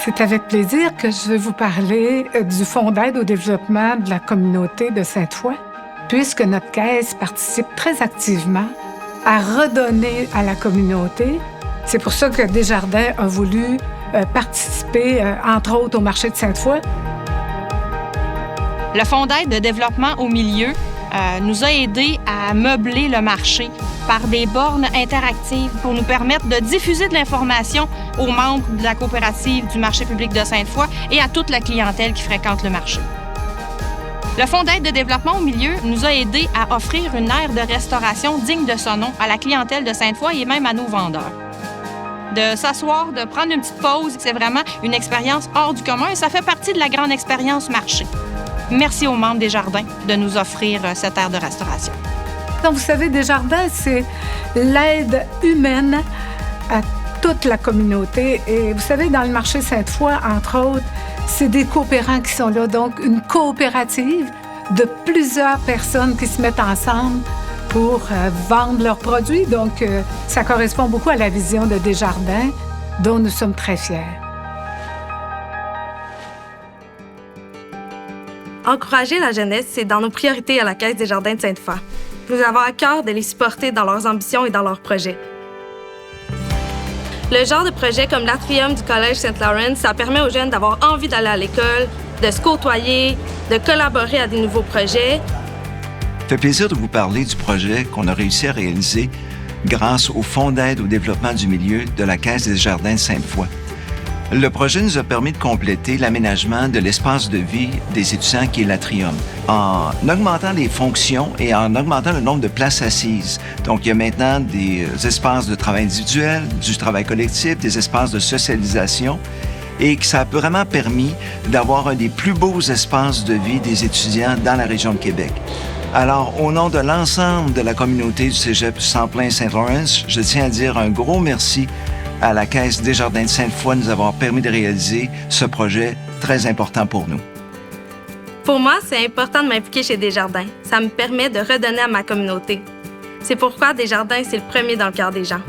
C'est avec plaisir que je vais vous parler du Fonds d'aide au développement de la communauté de Sainte-Foy, puisque notre caisse participe très activement à redonner à la communauté. C'est pour ça que Desjardins a voulu participer, entre autres, au marché de Sainte-Foy. Le Fonds d'aide de développement au milieu nous a aidés à meubler le marché par des bornes interactives pour nous permettre de diffuser de l'information aux membres de la coopérative du marché public de Sainte-Foy et à toute la clientèle qui fréquente le marché. Le Fonds d'aide de développement au milieu nous a aidés à offrir une aire de restauration digne de son nom à la clientèle de Sainte-Foy et même à nos vendeurs. De s'asseoir, de prendre une petite pause, c'est vraiment une expérience hors du commun et ça fait partie de la grande expérience marché. Merci aux membres des Jardins de nous offrir cette aire de restauration. Donc, vous savez, Desjardins, c'est l'aide humaine à toute la communauté. Et vous savez, dans le marché Sainte-Foy, entre autres, c'est des coopérants qui sont là. Donc, une coopérative de plusieurs personnes qui se mettent ensemble pour vendre leurs produits. Donc, ça correspond beaucoup à la vision de Desjardins, dont nous sommes très fiers. Encourager la jeunesse, c'est dans nos priorités à la Caisse des Jardins de Sainte-Foy. Nous avons à cœur de les supporter dans leurs ambitions et dans leurs projets. Le genre de projet comme l'Atrium du Collège Saint-Laurent, ça permet aux jeunes d'avoir envie d'aller à l'école, de se côtoyer, de collaborer à des nouveaux projets. Ça fait plaisir de vous parler du projet qu'on a réussi à réaliser grâce au Fonds d'aide au développement du milieu de la Caisse des Jardins de Sainte-Foy. Le projet nous a permis de compléter l'aménagement de l'espace de vie des étudiants qui est l'Atrium, en augmentant les fonctions et en augmentant le nombre de places assises. Donc, il y a maintenant des espaces de travail individuel, du travail collectif, des espaces de socialisation et que ça a vraiment permis d'avoir un des plus beaux espaces de vie des étudiants dans la région de Québec. Alors, au nom de l'ensemble de la communauté du Cégep Champlain-Saint-Laurent, je tiens à dire un gros merci à la Caisse des Jardins de Sainte-Foy de nous avoir permis de réaliser ce projet très important pour nous. Pour moi, c'est important de m'impliquer chez Desjardins. Ça me permet de redonner à ma communauté. C'est pourquoi Desjardins, c'est le premier dans le cœur des gens.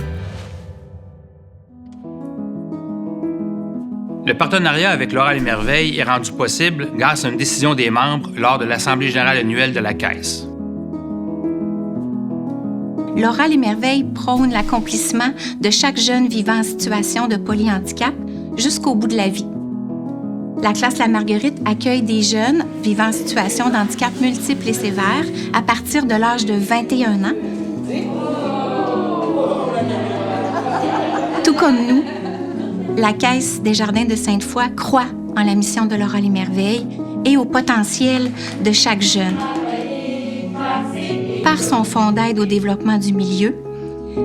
Le partenariat avec l'Oral et Merveille est rendu possible grâce à une décision des membres lors de l'Assemblée générale annuelle de la Caisse. L'Oral et Merveille prône l'accomplissement de chaque jeune vivant en situation de polyhandicap jusqu'au bout de la vie. La classe La Marguerite accueille des jeunes vivant en situation de handicap multiple et sévère à partir de l'âge de 21 ans. Tout comme nous, la Caisse des Jardins de Sainte-Foy croit en la mission de l'Oral et Merveille et au potentiel de chaque jeune. Par son fonds d'aide au développement du milieu,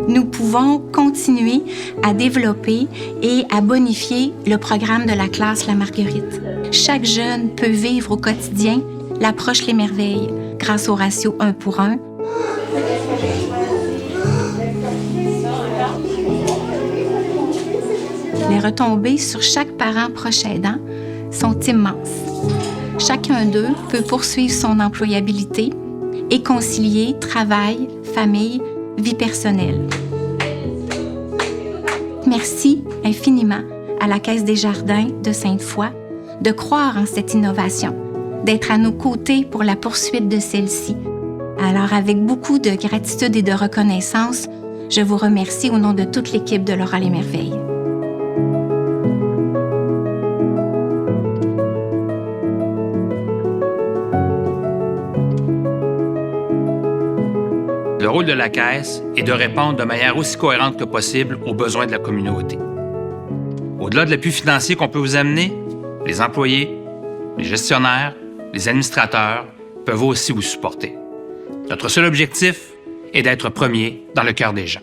nous pouvons continuer à développer et à bonifier le programme de la classe La Marguerite. Chaque jeune peut vivre au quotidien l'approche Les Merveilles grâce au ratio 1:1. Les retombées sur chaque parent proche aidant sont immenses. Chacun d'eux peut poursuivre son employabilité et concilier travail, famille, vie personnelle. Merci infiniment à la Caisse des Jardins de Sainte-Foy de croire en cette innovation, d'être à nos côtés pour la poursuite de celle-ci. Alors, avec beaucoup de gratitude et de reconnaissance, je vous remercie au nom de toute l'équipe de l'Oral et Merveille. Le rôle de la Caisse est de répondre de manière aussi cohérente que possible aux besoins de la communauté. Au-delà de l'appui financier qu'on peut vous amener, les employés, les gestionnaires, les administrateurs peuvent aussi vous supporter. Notre seul objectif est d'être premier dans le cœur des gens.